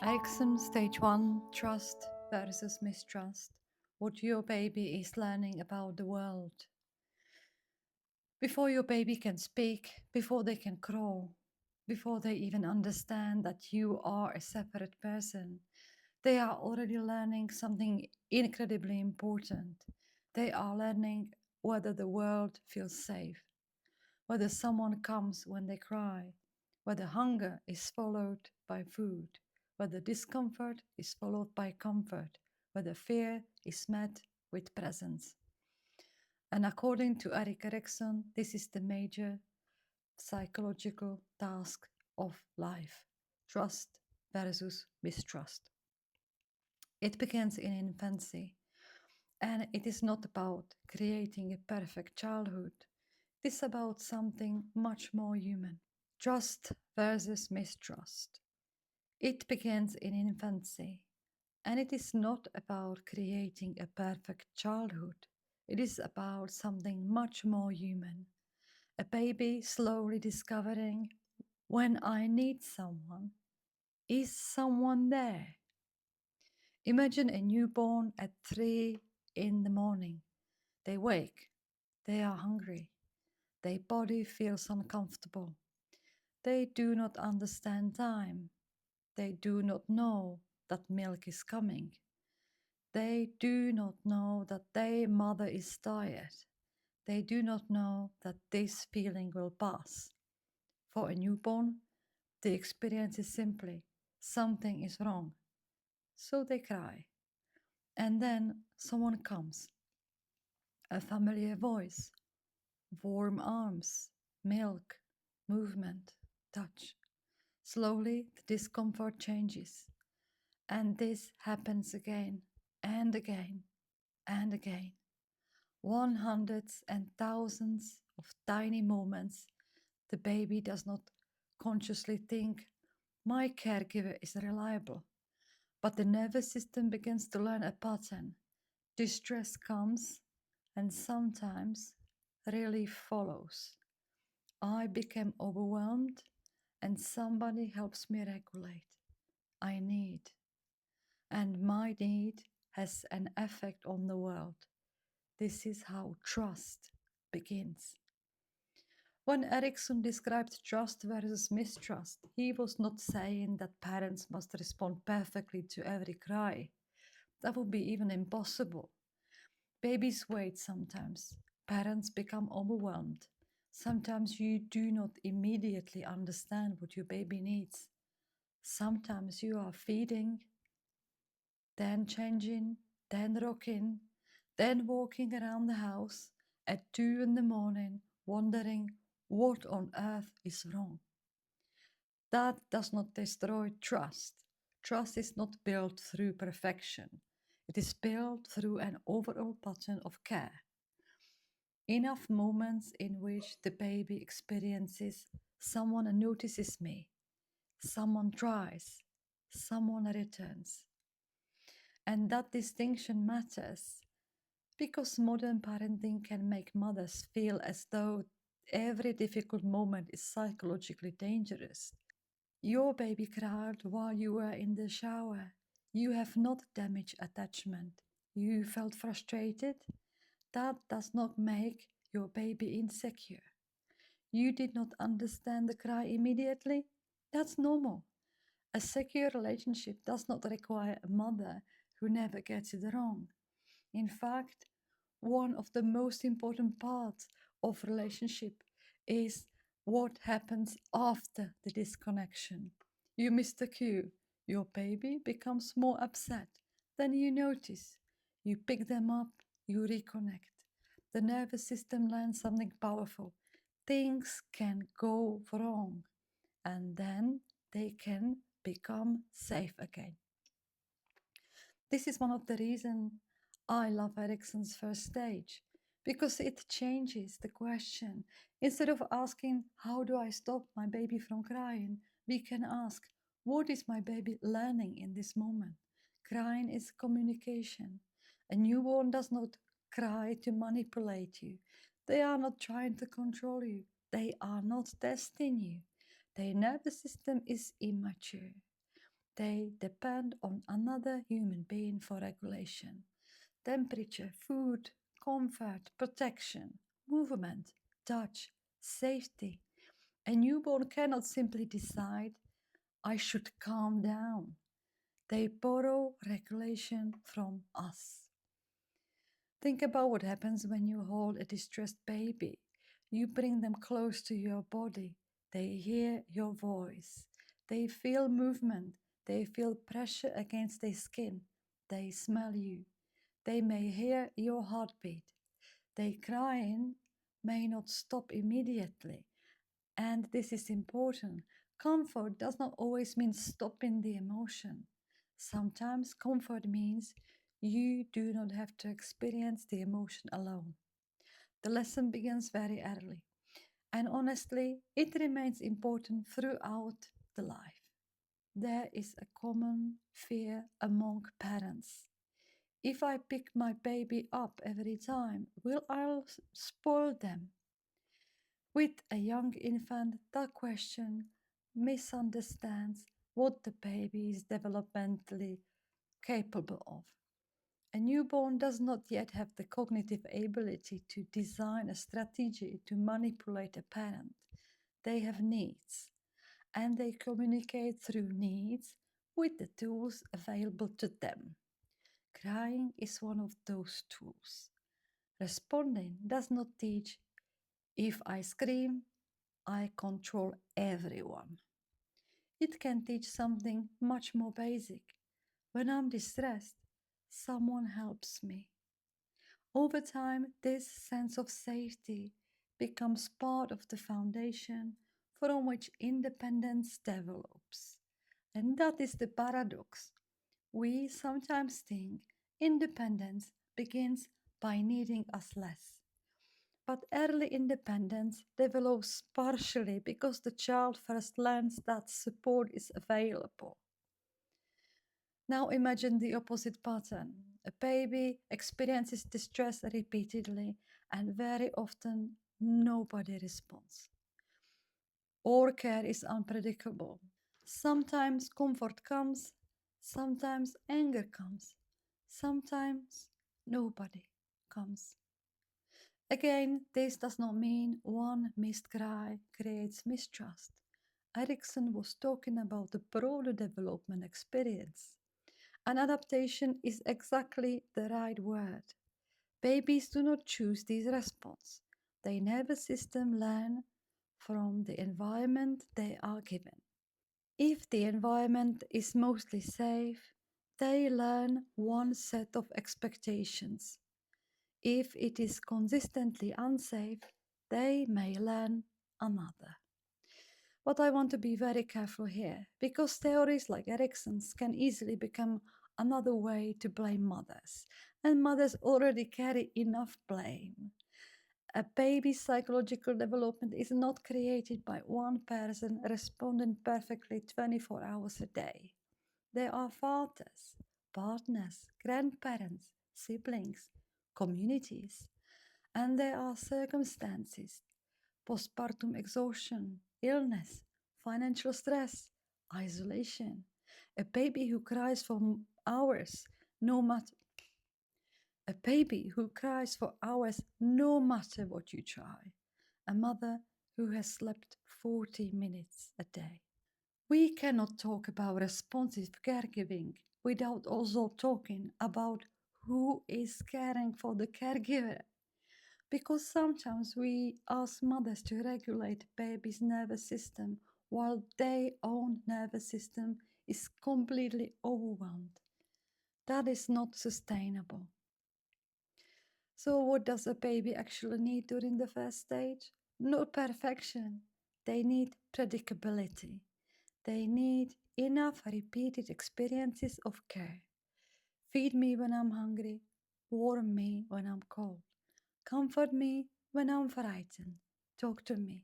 Erikson, stage 1, trust versus mistrust. What your baby is learning about the world. Before your baby can speak, before they can crawl, before they even understand that you are a separate person, they are already learning something incredibly important. They are learning whether the world feels safe, whether someone comes when they cry, whether hunger is followed by food, whether discomfort is followed by comfort, whether fear is met with presence. And according to Erik Erikson, this is the major psychological task of life: trust versus mistrust. It begins in infancy, and it is not about creating a perfect childhood. It is about something much more human. Trust versus mistrust. It begins in infancy, and it is not about creating a perfect childhood. It is about something much more human. A baby slowly discovering, when I need someone, is someone there? Imagine a newborn at 3 in the morning. They wake, they are hungry, their body feels uncomfortable. They do not understand time. They do not know that milk is coming. They do not know that their mother is tired. They do not know that this feeling will pass. For a newborn, the experience is simply something is wrong. So they cry. And then someone comes. A familiar voice, warm arms, milk, movement, touch. Slowly, the discomfort changes. And this happens again and again and again. Hundreds and thousands of tiny moments. The baby does not consciously think, my caregiver is reliable. But the nervous system begins to learn a pattern. Distress comes, and sometimes relief follows. I became overwhelmed, and somebody helps me regulate. I need. And my need has an effect on the world. This is how trust begins. When Erikson described trust versus mistrust, he was not saying that parents must respond perfectly to every cry. That would be even impossible. Babies wait sometimes. Parents become overwhelmed. Sometimes you do not immediately understand what your baby needs. Sometimes you are feeding, then changing, then rocking, then walking around the house at 2 in the morning, wondering what on earth is wrong. That does not destroy trust. Trust is not built through perfection. It is built through an overall pattern of care. Enough moments in which the baby experiences someone notices me, someone tries, someone returns. And that distinction matters because modern parenting can make mothers feel as though every difficult moment is psychologically dangerous. Your baby cried while you were in the shower. You have not damaged attachment. You felt frustrated. That does not make your baby insecure. You did not understand the cry immediately. That's normal. A secure relationship does not require a mother who never gets it wrong. In fact, one of the most important parts of relationship is what happens after the disconnection. You miss the cue. Your baby becomes more upset. Then you notice. You pick them up. You reconnect. The nervous system learns something powerful. Things can go wrong, and then they can become safe again. This is one of the reasons I love Erikson's first stage, because it changes the question. Instead of asking, how do I stop my baby from crying? We can ask, what is my baby learning in this moment? Crying is communication. A newborn does not cry to manipulate you. They are not trying to control you. They are not testing you. Their nervous system is immature. They depend on another human being for regulation. Temperature, food, comfort, protection, movement, touch, safety. A newborn cannot simply decide, I should calm down. They borrow regulation from us. Think about what happens when you hold a distressed baby. You bring them close to your body. They hear your voice. They feel movement. They feel pressure against their skin. They smell you. They may hear your heartbeat. Their crying may not stop immediately. And this is important. Comfort does not always mean stopping the emotion. Sometimes comfort means you do not have to experience the emotion alone. The lesson begins very early, and honestly, it remains important throughout the life. There is a common fear among parents. If I pick my baby up every time, will I spoil them? With a young infant, that question misunderstands what the baby is developmentally capable of. A newborn does not yet have the cognitive ability to design a strategy to manipulate a parent. They have needs, and they communicate through needs with the tools available to them. Crying is one of those tools. Responding does not teach, if I scream, I control everyone. It can teach something much more basic. When I'm distressed, someone helps me. Over time, this sense of safety becomes part of the foundation from which independence develops. And that is the paradox. We sometimes think independence begins by needing us less. But early independence develops partially because the child first learns that support is available. Now imagine the opposite pattern. A baby experiences distress repeatedly, and very often nobody responds. Or care is unpredictable. Sometimes comfort comes, sometimes anger comes, sometimes nobody comes. Again, this does not mean one missed cry creates mistrust. Erikson was talking about the broader development experience. An adaptation is exactly the right word. Babies do not choose this response. Their nervous system learn from the environment they are given. If the environment is mostly safe, they learn one set of expectations. If it is consistently unsafe, they may learn another. But I want to be very careful here, because theories like Erikson's can easily become another way to blame mothers, and mothers already carry enough blame. A baby's psychological development is not created by one person responding perfectly 24 hours a day. There are fathers, partners, grandparents, siblings, communities, and there are circumstances: postpartum exhaustion, illness, financial stress, isolation. A baby who cries for hours, no matter a baby who cries for hours no matter what you try. A mother who has slept 40 minutes a day. We cannot talk about responsive caregiving without also talking about who is caring for the caregiver. Because sometimes we ask mothers to regulate baby's nervous system while their own nervous system is completely overwhelmed. That is not sustainable. So, what does a baby actually need during the first stage? Not perfection. They need predictability. They need enough repeated experiences of care. Feed me when I'm hungry, warm me when I'm cold, comfort me when I'm frightened, talk to me,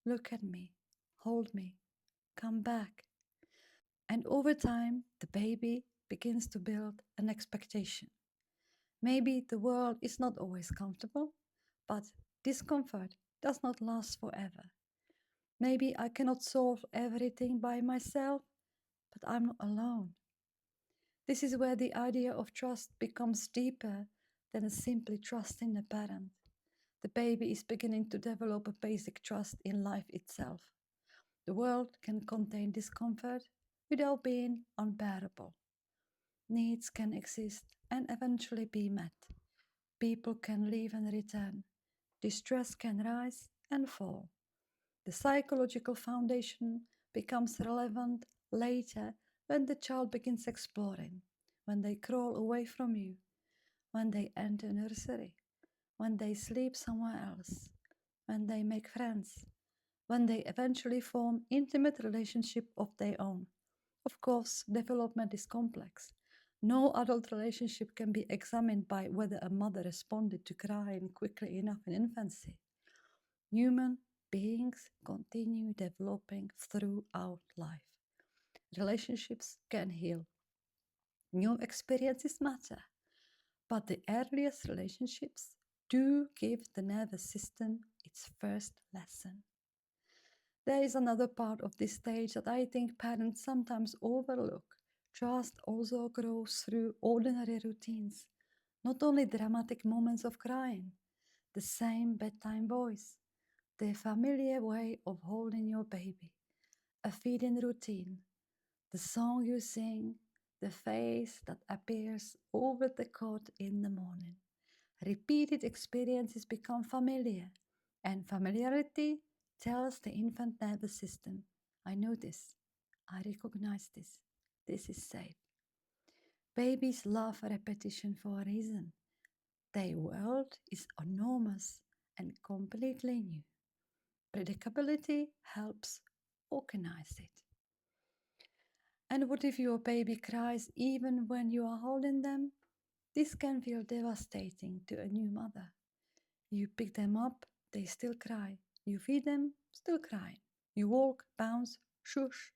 look at me, hold me, come back. And over time, the baby begins to build an expectation. Maybe the world is not always comfortable, but discomfort does not last forever. Maybe I cannot solve everything by myself, but I'm not alone. This is where the idea of trust becomes deeper than simply trusting the parent. The baby is beginning to develop a basic trust in life itself. The world can contain discomfort without being unbearable. Needs can exist and eventually be met. People can leave and return. Distress can rise and fall. The psychological foundation becomes relevant later when the child begins exploring, when they crawl away from you, when they enter nursery, when they sleep somewhere else, when they make friends, when they eventually form intimate relationship of their own. Of course, development is complex. No adult relationship can be examined by whether a mother responded to crying quickly enough in infancy. Human beings continue developing throughout life. Relationships can heal. New experiences matter, but the earliest relationships do give the nervous system its first lesson. There is another part of this stage that I think parents sometimes overlook. Trust also grows through ordinary routines, not only dramatic moments of crying, the same bedtime voice, the familiar way of holding your baby, a feeding routine, the song you sing, the face that appears over the cot in the morning. Repeated experiences become familiar, and familiarity tells the infant nervous system, I know this, I recognize this, this is safe. Babies love repetition for a reason. Their world is enormous and completely new. Predictability helps organize it. And what if your baby cries even when you are holding them? This can feel devastating to a new mother. You pick them up, they still cry. You feed them, still crying. You walk, bounce, shush,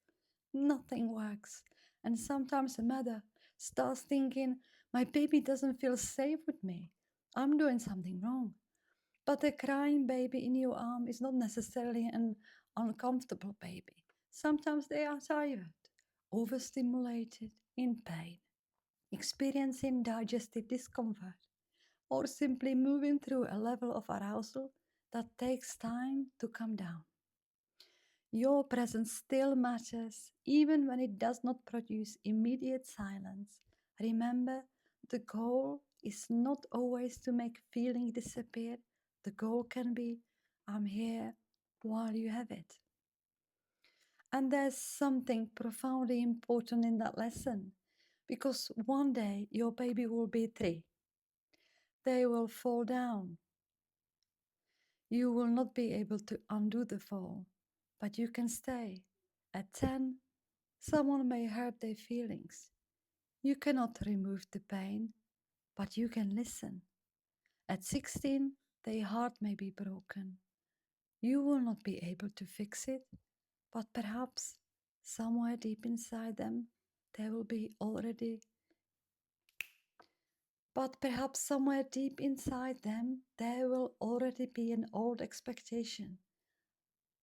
nothing works. And sometimes a mother starts thinking, my baby doesn't feel safe with me. I'm doing something wrong. But a crying baby in your arm is not necessarily an uncomfortable baby. Sometimes they are tired, overstimulated, in pain, experiencing digestive discomfort, or simply moving through a level of arousal that takes time to come down. Your presence still matters even when it does not produce immediate silence. Remember, the goal is not always to make feeling disappear. The goal can be, I'm here while you have it. And there's something profoundly important in that lesson, because one day your baby will be 3. They will fall down. You will not be able to undo the fall, but you can stay. At 10, someone may hurt their feelings. You cannot remove the pain, but you can listen. At 16, their heart may be broken. You will not be able to fix it, but perhaps somewhere deep inside them, there will be already. But perhaps somewhere deep inside them, there will already be an old expectation.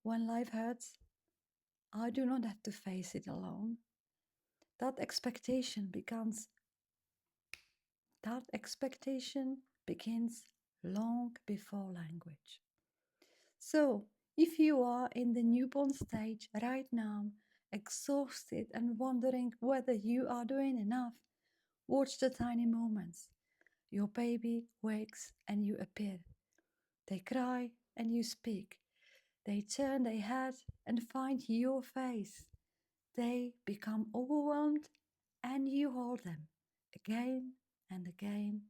When life hurts, I do not have to face it alone. That expectation begins long before language. So, if you are in the newborn stage right now, exhausted and wondering whether you are doing enough, watch the tiny moments. Your baby wakes and you appear. They cry and you speak. They turn their head and find your face. They become overwhelmed and you hold them again and again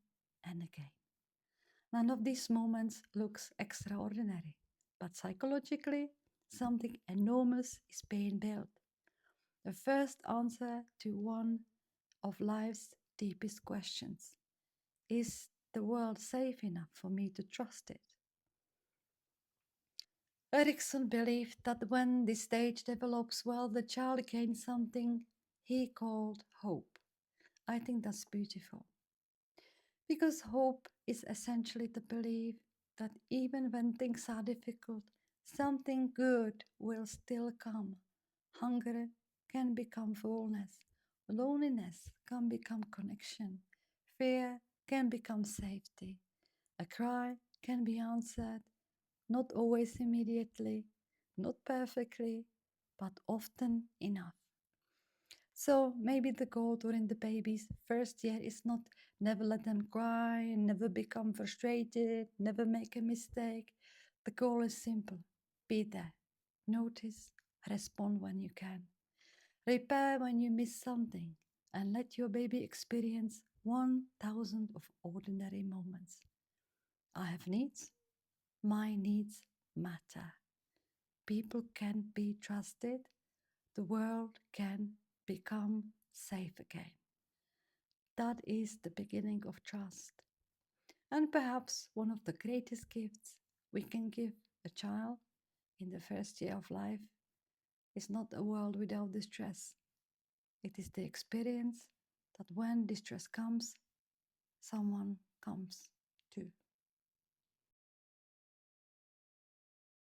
and again. None of these moments looks extraordinary, but psychologically, something enormous is being built. The first answer to one of life's deepest questions. Is the world safe enough for me to trust it? Erikson believed that when this stage develops well, the child gains something he called hope. I think that's beautiful. Because hope is essentially the belief that even when things are difficult, something good will still come. Hunger can become fullness. Loneliness can become connection. Fear can become safety. A cry can be answered, not always immediately, not perfectly, but often enough. So maybe the goal during the baby's first year is not never let them cry, never become frustrated, never make a mistake. The goal is simple: be there, notice, respond when you can, repair when you miss something, and let your baby experience 1,000 of ordinary moments. I have needs, my needs matter. People can be trusted, the world can become safe again. That is the beginning of trust. And perhaps one of the greatest gifts we can give a child in the first year of life is not a world without distress. It is the experience that when distress comes, someone comes